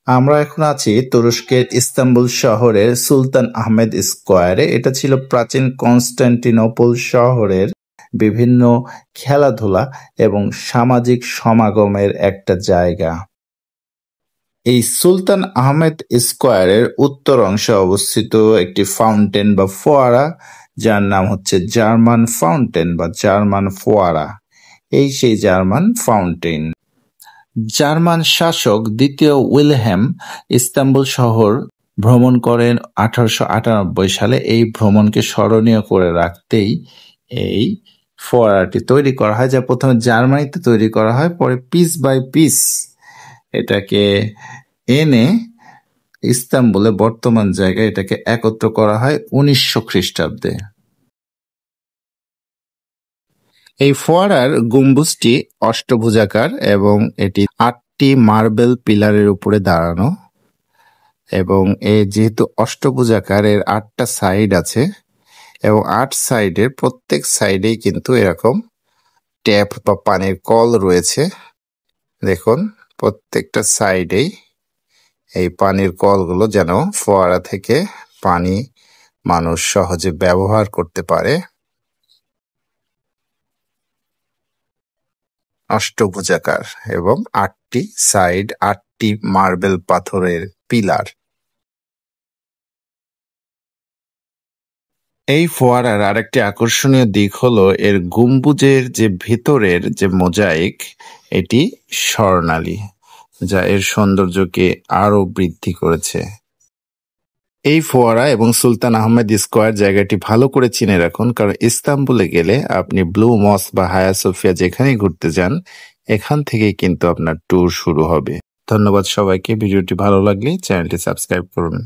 আমরা এখন আছি তুরস্কের ইস্তাম্বুল শহরের সুলতান আহমেদ স্কোয়ারে। এটা ছিল প্রাচীন কনস্টান্টিনোপল শহরের বিভিন্ন খেলাধুলা এবং সামাজিক সমাগমের একটা জায়গা। এই সুলতান আহমেদ স্কোয়ারের উত্তর অংশে অবস্থিত একটি ফাউন্টেন বা ফোয়ারা, যার নাম হচ্ছে জার্মান ফাউন্টেন বা জার্মান ফোয়ারা। এই সেই জার্মান ফাউন্টেন। জার্মান শাসক দ্বিতীয় উইলহেম ইস্তাম্বুল শহর ভ্রমণ করেন 1898 সালে। এই ভ্রমণকে স্মরণীয় করে রাখতেই এই ফোয়ারাটি তৈরি করা হয়, যা প্রথমে জার্মানিতে তৈরি করা হয়, পরে পিস বাই পিস এটাকে এনে ইস্তাম্বুলে বর্তমান জায়গায় এটাকে একত্র করা হয় 1900 খ্রিস্টাব্দে। এই ফোয়ারার গম্বুজটি অষ্টভুজাকার এবং এটি 8টি মার্বেল পিলারের উপরে দাঁড়ানো, এবং যেহেতু অষ্টভুজাকার এর 8টা সাইড আছে এবং 8 সাইডের প্রত্যেক সাইডেই কিন্তু এরকম ট্যাপ বা পানির কল রয়েছে। দেখুন, প্রত্যেকটা সাইডেই এই পানির কলগুলো যেন ফোয়ারা থেকে পানি মানুষ সহজে ব্যবহার করতে পারে। অষ্টভুজাকার এবং 8টি সাইড, 8টি মার্বেল পাথরের পিলার। এই ফোয়ারার আরেকটি আকর্ষণীয় দিক হলো এর গম্বুজের যে ভিতরের যে মোজাইক, এটি স্বর্ণালী, যা এর সৌন্দর্যকে আরো বৃদ্ধি করেছে। এই ফোয়ারা এবং সুলতান আহমেদ স্কোয়ার জায়গাটি ভালো করে চিনে রাখুন, কারণ ইস্তাম্বুলে গেলে আপনি ব্লু মস্ক বা হায়া সোফিয়া যেখানেই ঘুরতে যান, এখান থেকেই কিন্তু আপনার ট্যুর শুরু হবে। ধন্যবাদ সবাইকে। ভিডিওটি ভালো লাগলে চ্যানেলটি সাবস্ক্রাইব করুন।